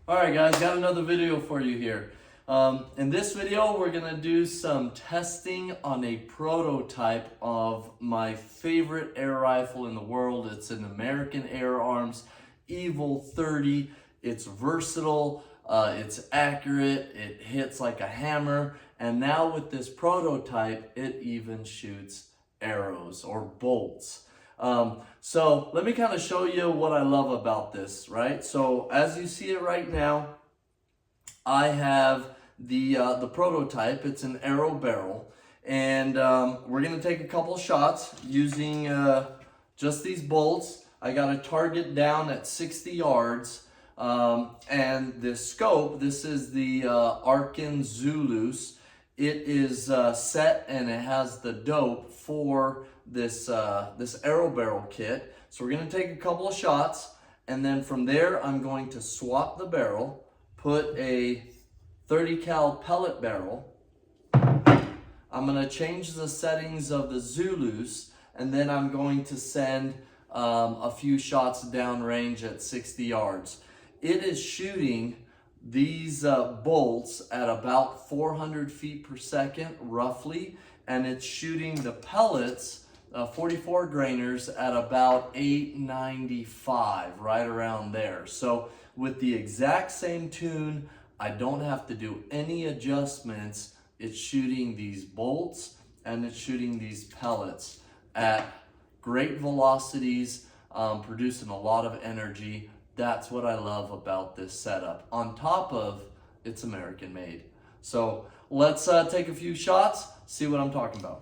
Alright guys, got another video for you here. In this video, we're going to do some testing on a prototype of my favorite air rifle in the world. It's an American Air Arms Evol 30. It's versatile, it's accurate, it hits like a hammer, and now with this prototype, it even shoots arrows or bolts. So let me kind of show you what I love about this, right? So as you see it right now, I have the prototype. It's an arrow barrel, and we're gonna take a couple shots using just these bolts. I got a target down at 60 yards, and this scope, this is the Airgun Zulus. It is set and it has the dope for this arrow barrel kit. So we're going to take a couple of shots, and then from there I'm going to swap the barrel, put a 30 cal pellet barrel. I'm going to change the settings of the Zulus, and then I'm going to send a few shots downrange at 60 yards. It is shooting these bolts at about 400 feet per second roughly, and it's shooting the pellets 44 grainers at about 895, right around there. So with the exact same tune, I don't have to do any adjustments. It's shooting these bolts and it's shooting these pellets at great velocities, producing a lot of energy. That's what I love about this setup, on top of it's American made. So let's take a few shots, see what I'm talking about.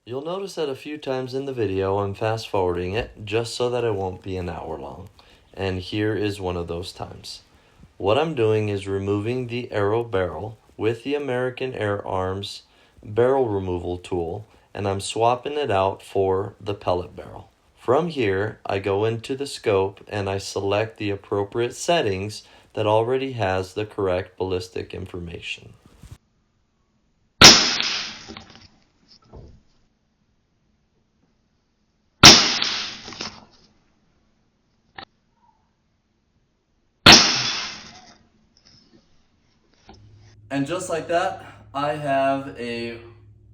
You'll notice that a few times in the video I'm fast forwarding it just so that it won't be an hour long. And here is one of those times. What I'm doing is removing the arrow barrel with the American Air Arms barrel removal tool, and I'm swapping it out for the pellet barrel. From here, I go into the scope and I select the appropriate settings that already has the correct ballistic information. And just like that, I have a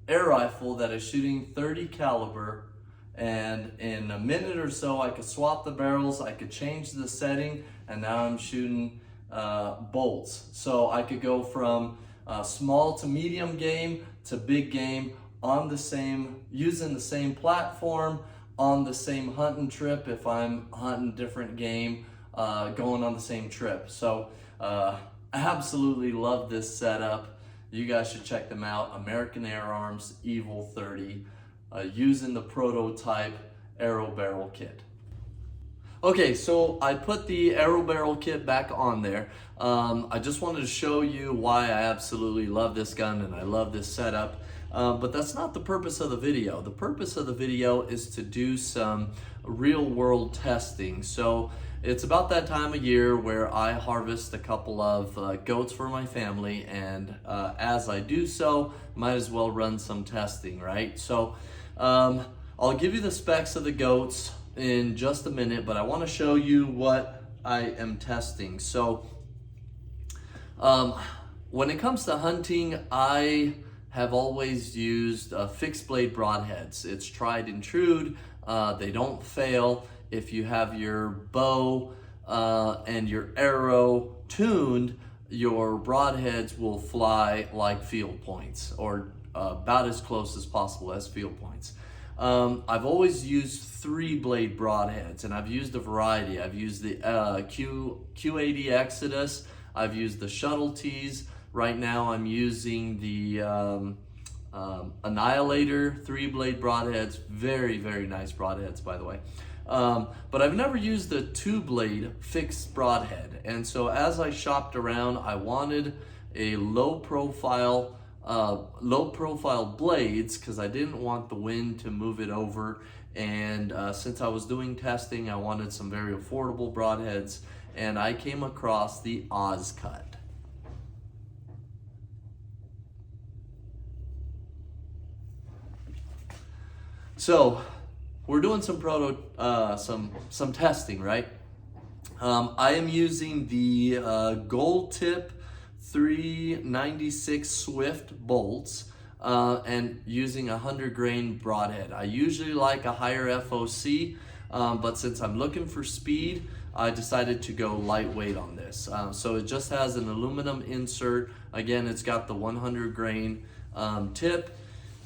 air rifle that is shooting 30 caliber, and in a minute or so I could swap the barrels, I could change the setting, and now I'm shooting bolts. So I could go from small to medium game to big game on the same, using the same platform, on the same hunting trip if I'm hunting different game, going on the same trip. So absolutely love this setup. You guys should check them out. American Air Arms Evol 30, using the prototype arrow barrel kit. Okay, so I put the arrow barrel kit back on there. I just wanted to show you why I absolutely love this gun and I love this setup. But that's not the purpose of the video. The purpose of the video is to do some real world testing. So it's about that time of year where I harvest a couple of goats for my family, and as I do so, might as well run some testing, right? So I'll give you the specs of the goats in just a minute, but I want to show you what I am testing. So when it comes to hunting, I have always used fixed blade broadheads. It's tried and true. They don't fail. If you have your bow and your arrow tuned, your broadheads will fly like field points, or about as close as possible as field points. I've always used 3-blade broadheads, and I've used a variety. I've used the Q80 Exodus. I've used the Shuttle Tees. Right now I'm using the Annihilator 3-blade broadheads, very, very nice broadheads, by the way. But I've never used a 2-blade fixed broadhead. And so as I shopped around, I wanted a low profile blades because I didn't want the wind to move it over. And since I was doing testing, I wanted some very affordable broadheads, and I came across the Ozcut. So we're doing some some testing, right? I am using the gold tip 396 Swift bolts and using a 100 grain broadhead. I usually like a higher FOC, but since I'm looking for speed, I decided to go lightweight on this. So it just has an aluminum insert. Again, it's got the 100 grain tip.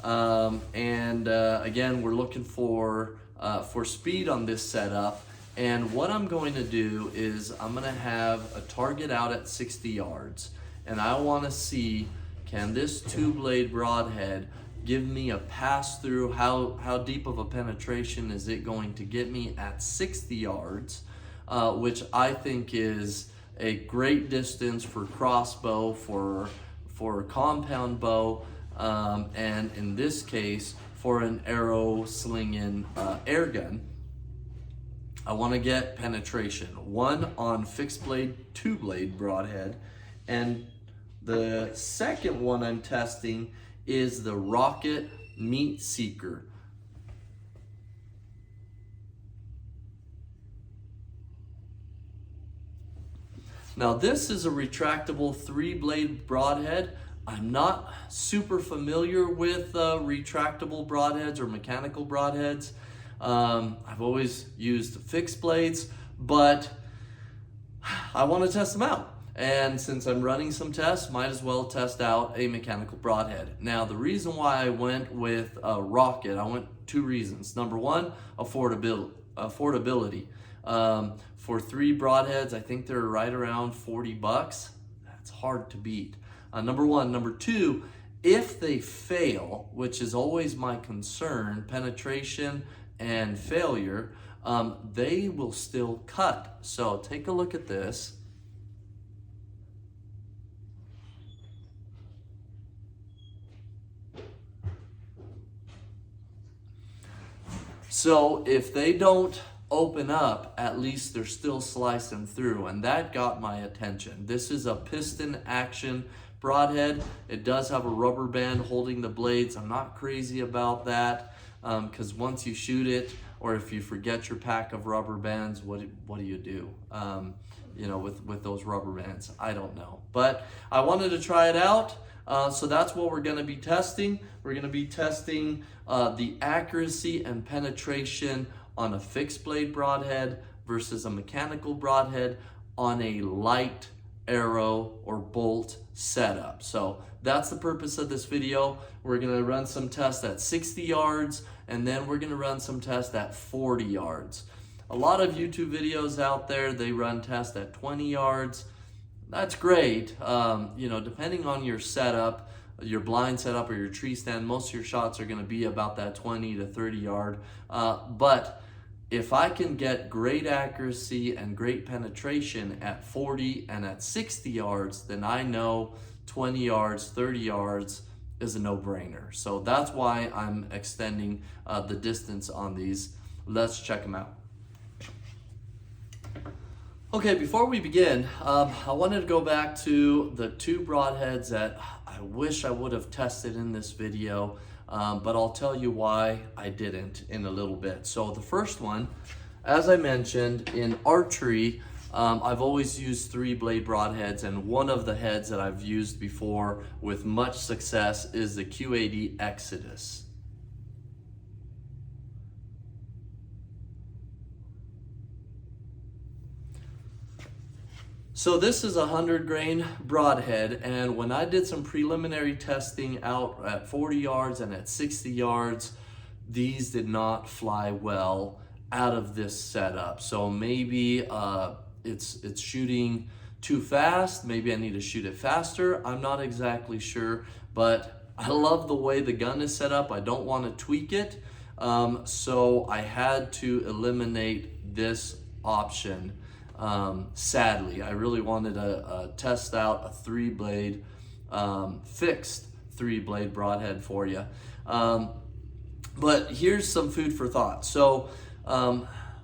Again, we're looking for speed on this setup. And what I'm going to do is I'm going to have a target out at 60 yards. And I want to see, can this 2-blade broadhead give me a pass through? How deep of a penetration is it going to get me at 60 yards, which I think is a great distance for crossbow, for compound bow, and in this case, for an arrow slinging air gun. I want to get penetration, one on fixed blade, 2-blade broadhead, and the second one I'm testing is the Rocket Meat Seeker. Now this is a retractable 3-blade broadhead. I'm not super familiar with retractable broadheads or mechanical broadheads. I've always used fixed blades, but I want to test them out. And since I'm running some tests, might as well test out a mechanical broadhead. Now, the reason why I went with a Rocket, I went 2 reasons. Number one, affordability. For 3 broadheads, I think they're right around $40. That's hard to beat. Number one. Number two, if they fail, which is always my concern, penetration and failure, they will still cut. So take a look at this. So if they don't open up, at least they're still slicing through, and that got my attention. This is a piston action broadhead. It does have a rubber band holding the blades. I'm not crazy about that because once you shoot it, or if you forget your pack of rubber bands, what do you do? You know, with those rubber bands, I don't know. But I wanted to try it out. So that's what we're going to be testing. We're going to be testing the accuracy and penetration on a fixed blade broadhead versus a mechanical broadhead on a light arrow or bolt setup. So that's the purpose of this video. We're going to run some tests at 60 yards, and then we're going to run some tests at 40 yards. A lot of YouTube videos out there, they run tests at 20 yards. That's great. You know, depending on your setup, your blind setup or your tree stand, most of your shots are going to be about that 20 to 30 yard. But if I can get great accuracy and great penetration at 40 and at 60 yards, then I know 20 yards, 30 yards is a no-brainer. So that's why I'm extending the distance on these. Let's check them out. Okay, before we begin, I wanted to go back to the 2 broadheads that I wish I would have tested in this video, but I'll tell you why I didn't in a little bit. So the first one, as I mentioned, in archery, I've always used 3-blade broadheads, and one of the heads that I've used before with much success is the Q80 Exodus. So this is a 100 grain broadhead, and when I did some preliminary testing out at 40 yards and at 60 yards, these did not fly well out of this setup. So maybe it's shooting too fast, maybe I need to shoot it faster, I'm not exactly sure, but I love the way the gun is set up. I don't want to tweak it. So I had to eliminate this option. Sadly, I really wanted to test out a 3-blade, fixed 3-blade broadhead for you. But here's some food for thought. So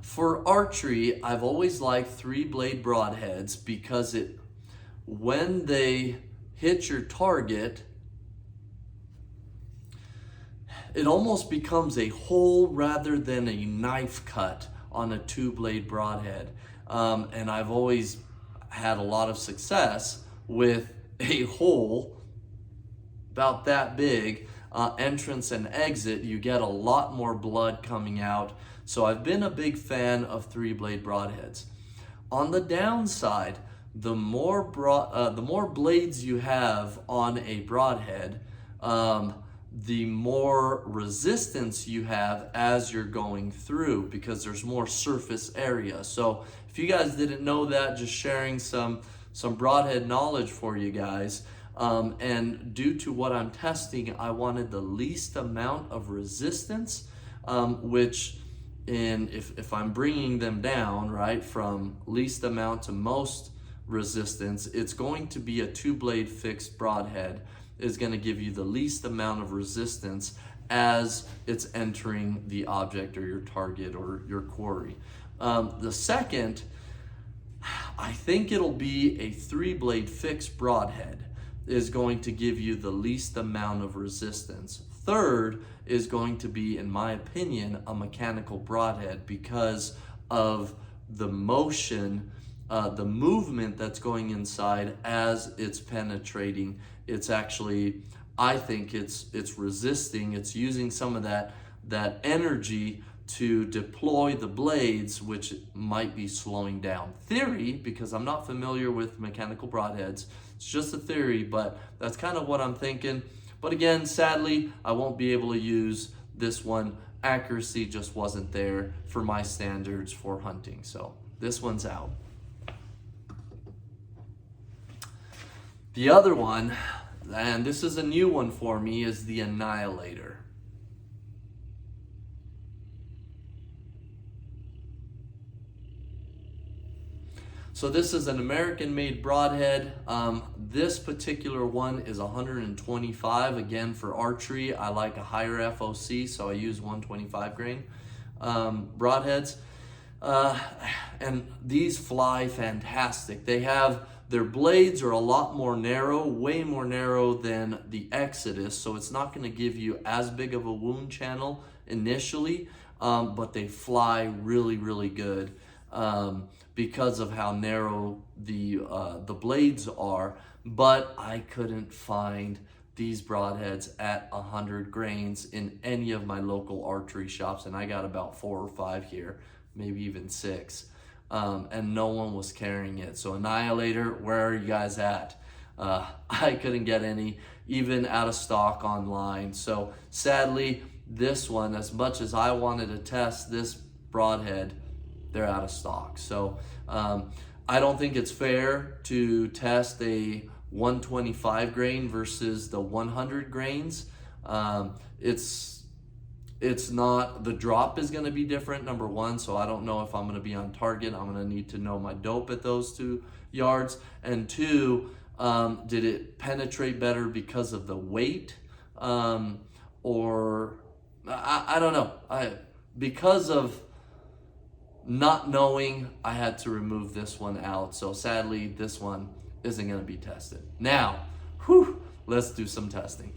for archery, I've always liked 3-blade broadheads because when they hit your target, it almost becomes a hole rather than a knife cut on a 2-blade broadhead. And I've always had a lot of success with a hole about that big, entrance and exit. You get a lot more blood coming out. So I've been a big fan of 3-blade broadheads. On the downside, the more blades you have on a broadhead, the more resistance you have as you're going through, because there's more surface area. So if you guys didn't know that, just sharing some broadhead knowledge for you guys. And due to what I'm testing, I wanted the least amount of resistance, which if I'm bringing them down, right, from least amount to most resistance, it's going to be a 2-blade fixed broadhead is going to give you the least amount of resistance as it's entering the object or your target or your quarry. The second, I think it'll be a 3-blade fixed broadhead is going to give you the least amount of resistance. Third is going to be, in my opinion, a mechanical broadhead because of the motion, the movement that's going inside as it's penetrating. It's actually, I think it's resisting, it's using some of that energy to deploy the blades, which might be slowing down. Theory, because I'm not familiar with mechanical broadheads, it's just a theory, but that's kind of what I'm thinking. But again, sadly, I won't be able to use this one. Accuracy just wasn't there for my standards for hunting, so this one's out. The other one, and this is a new one for me, is the Annihilator. So this is an American-made broadhead. This particular one is 125. Again, for archery, I like a higher FOC, so I use 125 grain broadheads. And these fly fantastic. Their blades are a lot more narrow, way more narrow than the Exodus, so it's not going to give you as big of a wound channel initially, but they fly really, really good because of how narrow the blades are. But I couldn't find these broadheads at 100 grains in any of my local archery shops, and I got about 4 or 5 here, maybe even 6. And no one was carrying it. So Annihilator, where are you guys at? I couldn't get any, even out of stock online. So sadly, this one, as much as I wanted to test this broadhead, they're out of stock. So I don't think it's fair to test a 125 grain versus the 100 grains. It's not, the drop is going to be different, number one, so I don't know if I'm going to be on target. I'm going to need to know my dope at those 2 yards. And 2, did it penetrate better because of the weight? Or I don't know. Because of not knowing, I had to remove this one out. So sadly, this one isn't going to be tested. Now, let's do some testing.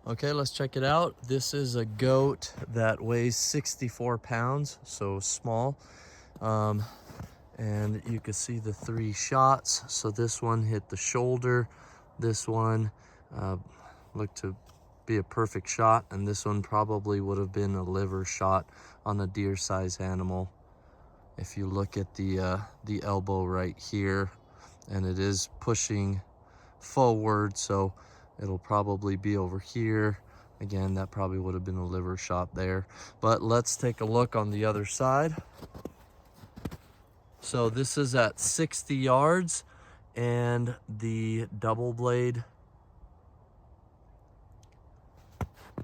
Okay, let's check it out. This is a goat that weighs 64 pounds, so small. And you can see the 3 shots. So this one hit the shoulder, this one looked to be a perfect shot, and this one probably would have been a liver shot on a deer-sized animal. If you look at the elbow right here, and it is pushing forward, so it'll probably be over here. Again, that probably would have been a liver shot there. But let's take a look on the other side. So this is at 60 yards, and the double blade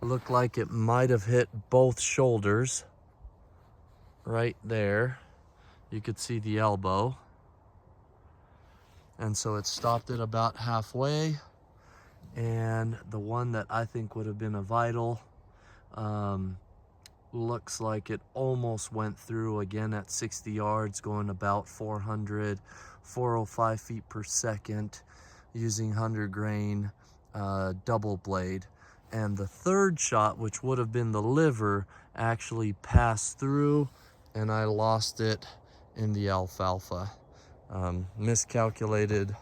looked like it might have hit both shoulders right there. You could see the elbow. And so it stopped it about halfway. And the one that I think would have been a vital, looks like it almost went through, again at 60 yards, going about 405 feet per second, using 100 grain double blade. And the third shot, which would have been the liver, actually passed through, and I lost it in the alfalfa. Miscalculated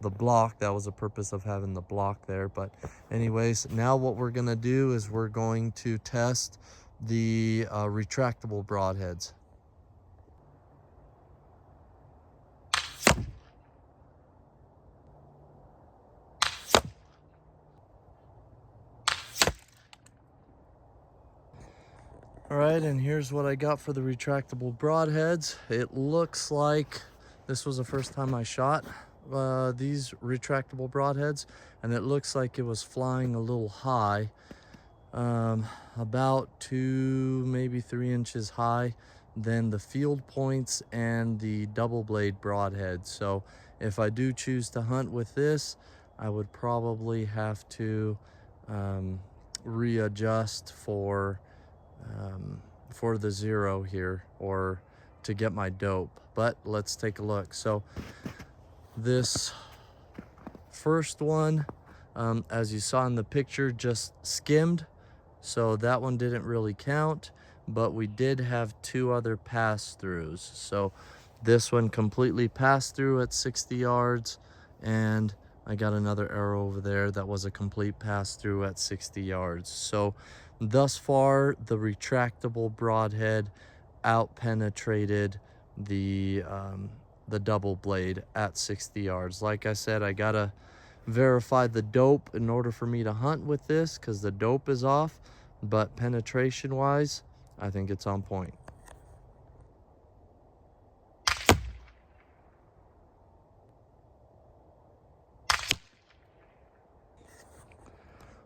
the block. That was the purpose of having the block there. But anyways, now what we're gonna do is we're going to test the retractable broadheads. All right, and here's what I got for the retractable broadheads. It looks like this was the first time I shot these retractable broadheads, and it looks like it was flying a little high, about 2, maybe 3 inches high than the field points and the double blade broadhead. So if I do choose to hunt with this, I would probably have to readjust for the 0 here, or to get my dope. But let's take a look. So this first one, as you saw in the picture, just skimmed, so that one didn't really count. But we did have 2 other pass-throughs. So this one completely passed through at 60 yards, and I got another arrow over there that was a complete pass-through at 60 yards. So thus far, the retractable broadhead out-penetrated the double blade at 60 yards. Like I said, I gotta verify the dope in order for me to hunt with this, because the dope is off, but penetration-wise, I think it's on point.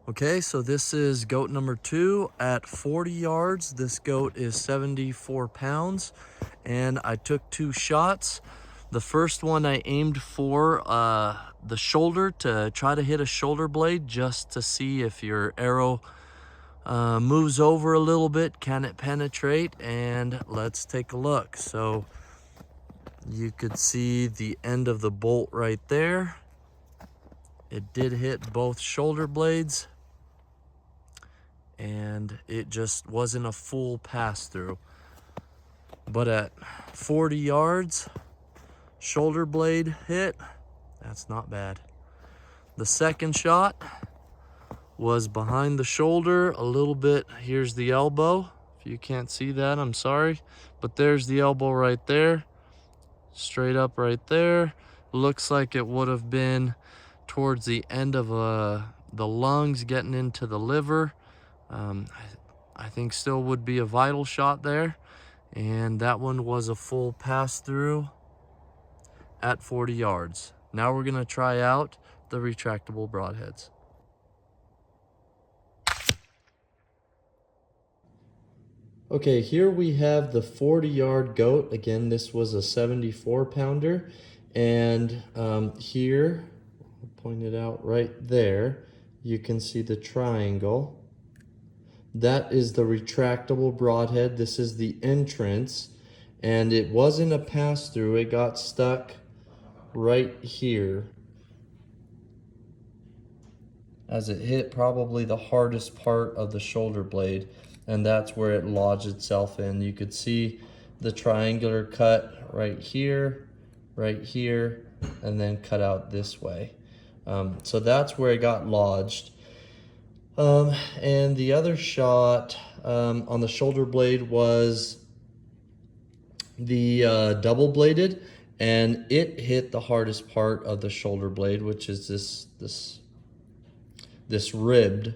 Okay, so this is goat number 2 at 40 yards. This goat is 74 pounds, and I took 2 shots. The first one I aimed for the shoulder, to try to hit a shoulder blade, just to see if your arrow moves over a little bit, can it penetrate? And let's take a look. So you could see the end of the bolt right there. It did hit both shoulder blades, and it just wasn't a full pass through. But at 40 yards, shoulder blade hit, that's not bad. The second shot was behind the shoulder a little bit. Here's the elbow. If you can't see that, I'm sorry, but there's the elbow right there, straight up right there. Looks like it would have been towards the end of the lungs, getting into the liver. I think still would be a vital shot there, and that one was a full pass through at 40 yards. Now we're gonna try out the retractable broadheads. Okay, here we have the 40-yard goat. Again, this was a 74 pounder, and here, I'll point it out right there, you can see the triangle. That is the retractable broadhead. This is the entrance, and it wasn't a pass-through. It got stuck right here as it hit probably the hardest part of the shoulder blade, and that's where it lodged itself in. You could see the triangular cut right here, and then cut out this way. So that's where it got lodged. And the other shot on the shoulder blade was the double bladed, and it hit the hardest part of the shoulder blade, which is this ribbed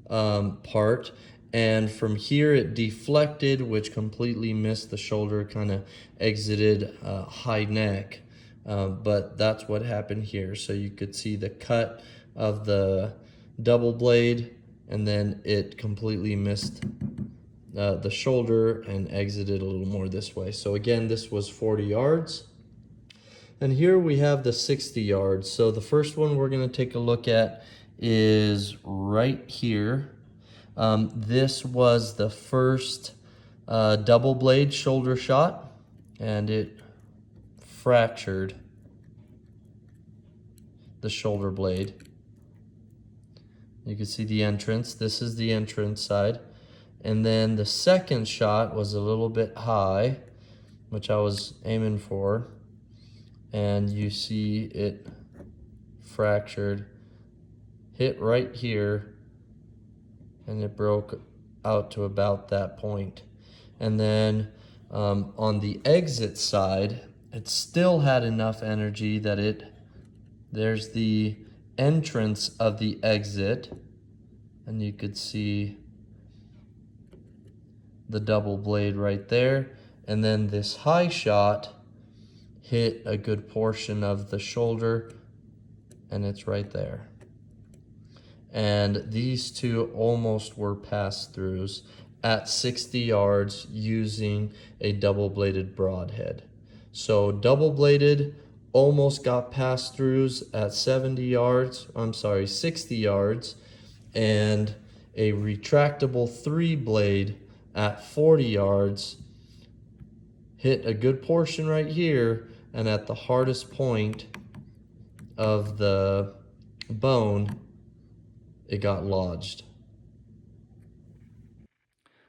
part. And from here it deflected, which completely missed the shoulder, kind of exited high neck. But that's what happened here. So you could see the cut of the double blade, and then it completely missed the shoulder and exited a little more this way. So again, this was 40 yards. And here we have the 60 yards. So the first one we're going to take a look at is right here. This was the first double blade shoulder shot, and it fractured the shoulder blade. You can see the entrance. This is the entrance side. And then the second shot was a little bit high, which I was aiming for. And you see it fractured, hit right here, and it broke out to about that point. And then on the exit side, it still had enough energy that there's the entrance of the exit, and you could see the double blade right there. And then this high shot hit a good portion of the shoulder, and it's right there. And these two almost were pass-throughs at 60 yards using a double-bladed broadhead. So double-bladed almost got pass-throughs at 60 yards, and a retractable 3-blade at 40 yards hit a good portion right here, and at the hardest point of the bone, it got lodged.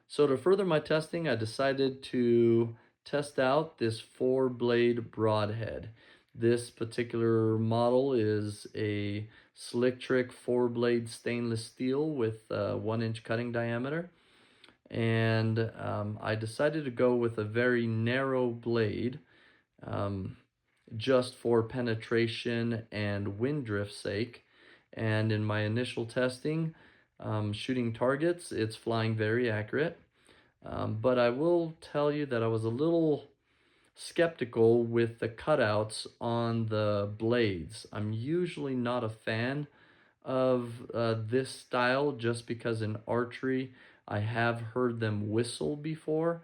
So to further my testing, I decided to test out this 4-blade broadhead. This particular model is a slick trick 4-blade stainless steel with 1-inch cutting diameter. And I decided to go with a very narrow blade just for penetration and wind drift sake. And in my initial testing, shooting targets, it's flying very accurate. But I will tell you that I was a little skeptical with the cutouts on the blades. I'm usually not a fan of this style, just because in archery I have heard them whistle before.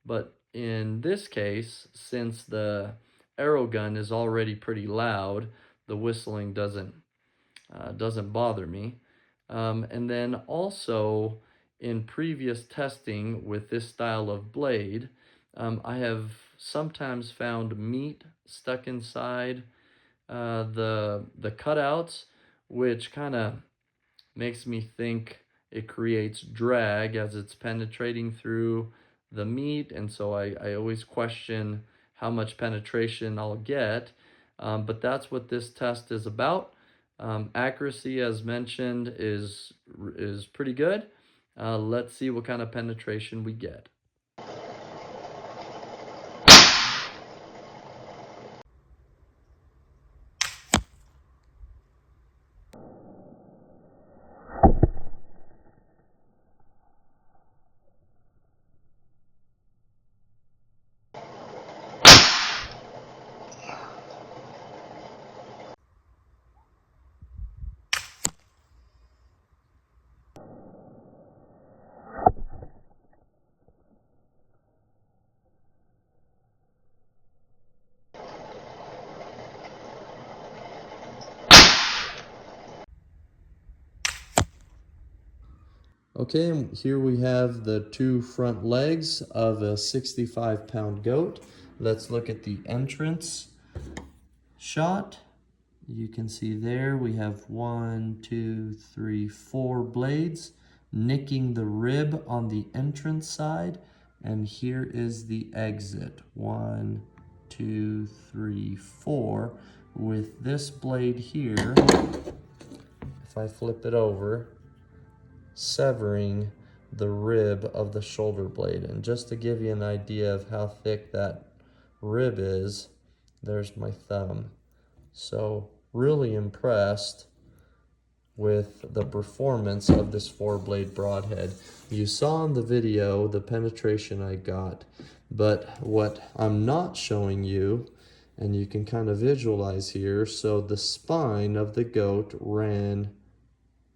But in this case, since the Airgun is already pretty loud, the whistling doesn't bother me. And then also in previous testing with this style of blade, I have sometimes found meat stuck inside the cutouts, which kind of makes me think it creates drag as it's penetrating through the meat, and so I always question how much penetration I'll get. But that's what this test is about. Accuracy, as mentioned, is pretty good. Let's see what kind of penetration we get. Okay, and here we have the two front legs of a 65-pound goat. Let's look at the entrance shot. You can see there we have 1, 2, 3, 4 blades nicking the rib on the entrance side, and here is the exit. 1, 2, 3, 4. With this blade here, if I flip it over, severing the rib of the shoulder blade. And just to give you an idea of how thick that rib is, there's my thumb. So really impressed with the performance of this 4-blade broadhead. You saw in the video the penetration I got, but what I'm not showing you, and you can kind of visualize here, so the spine of the goat ran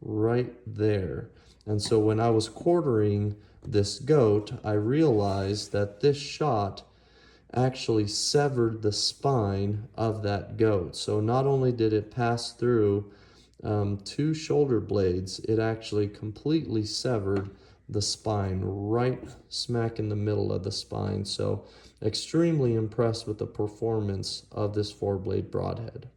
right there. And so when I was quartering this goat, I realized that this shot actually severed the spine of that goat. So not only did it pass through 2 shoulder blades, it actually completely severed the spine, right smack in the middle of the spine. So extremely impressed with the performance of this 4-blade broadhead.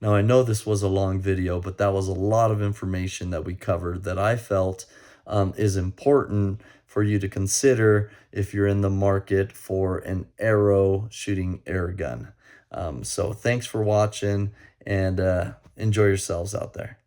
Now, I know this was a long video, but that was a lot of information that we covered that I felt is important for you to consider if you're in the market for an arrow shooting air gun. So thanks for watching, and enjoy yourselves out there.